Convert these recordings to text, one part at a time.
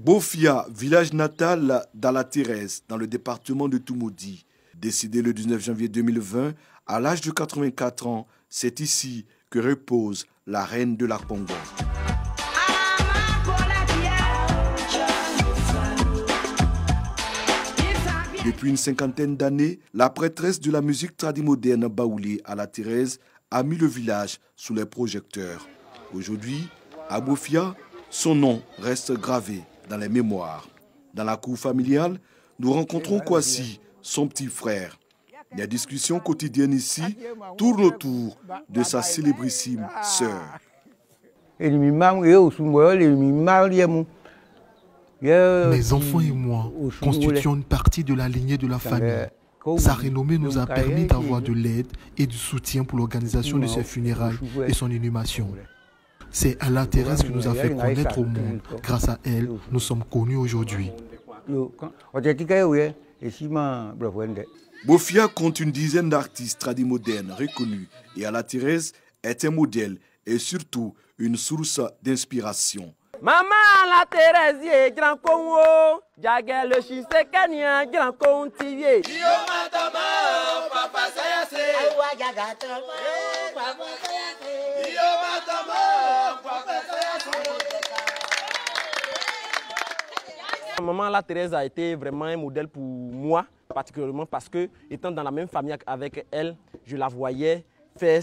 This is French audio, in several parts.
Bofia, village natal d'Ala-Thérèse, dans le département de Toumoudi. Décédé le 19 janvier 2020, à l'âge de 84 ans, c'est ici que repose la reine de la Congo. Depuis une cinquantaine d'années, la prêtresse de la musique tradimoderne Baoulé Ala-Thérèse a mis le village sous les projecteurs. Aujourd'hui, à Bofia, son nom reste gravé dans les mémoires. Dans la cour familiale, nous rencontrons Kwasi, son petit frère. Les discussions quotidiennes ici tournent autour de sa célébrissime sœur. Mes enfants et moi constituons une partie de la lignée de la famille. Sa renommée nous a permis d'avoir de l'aide et du soutien pour l'organisation de ses funérailles et son inhumation. C'est Ala-Thérèse qui nous a fait connaître au monde. Grâce à elle, nous sommes connus aujourd'hui. Bofia compte une dizaine d'artistes tradimodernes reconnus et Ala-Thérèse est un modèle et surtout une source d'inspiration. Maman Ala-Thérèse, grand Congo, Jagel le Chisekania, grand Contivier. Maman Ala-Thérèse a été vraiment un modèle pour moi, particulièrement parce que, étant dans la même famille avec elle, je la voyais faire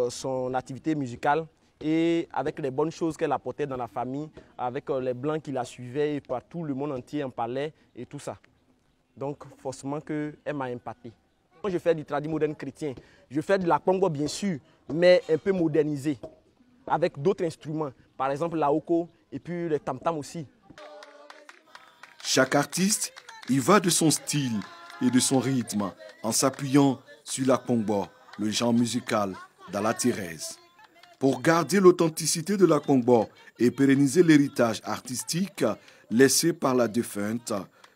son activité musicale et avec les bonnes choses qu'elle apportait dans la famille, avec les blancs qui la suivaient et partout le monde entier en parlait et tout ça. Donc forcément qu'elle m'a impacté. Moi, je fais du tradi moderne chrétien, je fais de la Congo bien sûr, mais un peu modernisé, avec d'autres instruments, par exemple la oko et puis le tam-tam aussi. Chaque artiste y va de son style et de son rythme en s'appuyant sur la Congo, le genre musical d'Ala-Thérèse. Pour garder l'authenticité de la Congo et pérenniser l'héritage artistique laissé par la défunte,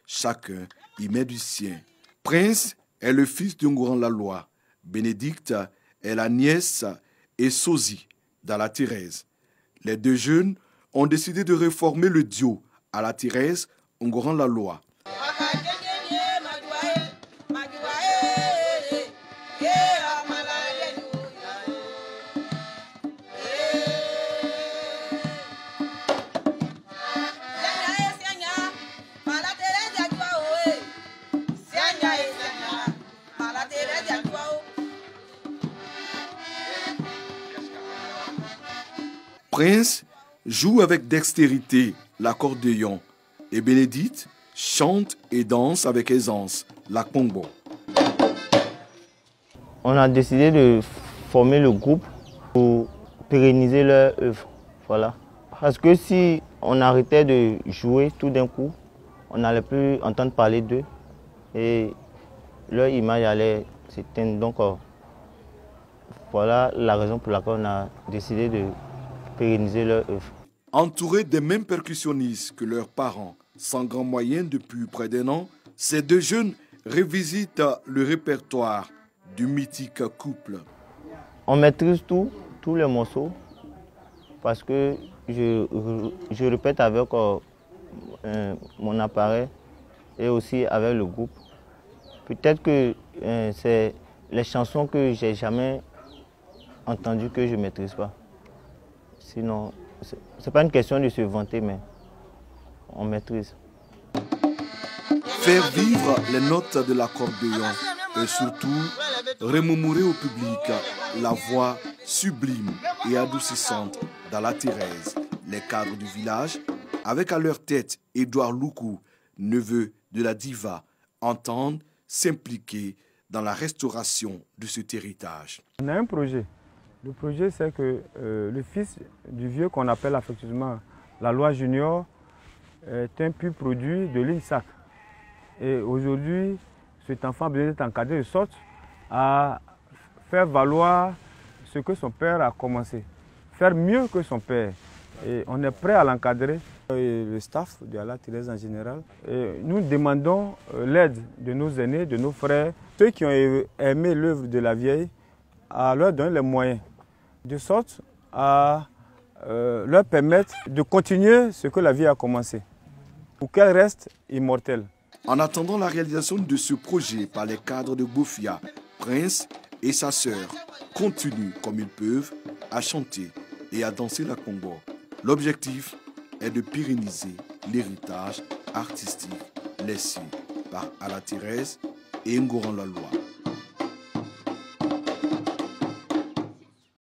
chacun y met du sien. Prince est le fils de Ngoran Laloy, Bénédicte est la nièce et Sosie d'Ala-Thérèse. Les deux jeunes ont décidé de réformer le duo Ala-Thérèse Ngoran Laloy. Prince joue avec dextérité l'accordéon et Bénédicte chante et danse avec aisance la Congo. On a décidé de former le groupe pour pérenniser leur œuvre. Voilà. Parce que si on arrêtait de jouer tout d'un coup, on n'allait plus entendre parler d'eux et leur image allait s'éteindre. Donc voilà la raison pour laquelle on a décidé de pérenniser leur œuvre. Entourés des mêmes percussionnistes que leurs parents, sans grands moyens depuis près d'un an, ces deux jeunes revisitent le répertoire du mythique couple. On maîtrise tous les morceaux, parce que je répète avec mon appareil et aussi avec le groupe. Peut-être que c'est les chansons que j'ai jamais entendues que je ne maîtrise pas. Sinon, ce n'est pas une question de se vanter, mais on maîtrise. Faire vivre les notes de l'accordéon et surtout remémorer au public la voix sublime et adoucissante d'Ala-Thérèse. Les cadres du village, avec à leur tête Édouard Loukou, neveu de la diva, entendent s'impliquer dans la restauration de cet héritage. On a un projet. Le projet, c'est que le fils du vieux qu'on appelle affectueusement Laloy Junior est un pur produit de l'INSAC. Et aujourd'hui, cet enfant a besoin d'être encadré de sorte à faire valoir ce que son père a commencé, faire mieux que son père. Et on est prêt à l'encadrer. Le staff de Ala-Thérèse en général. Et nous demandons l'aide de nos aînés, de nos frères, ceux qui ont aimé l'œuvre de la vieille, à leur donner les moyens, de sorte à leur permettre de continuer ce que la vie a commencé. pour qu'elle reste immortelle. En attendant la réalisation de ce projet par les cadres de Bofia, Prince et sa sœur continuent comme ils peuvent à chanter et à danser la Kongbo. L'objectif est de pérenniser l'héritage artistique laissé par Ala Thérèse et Ngoran Laloua.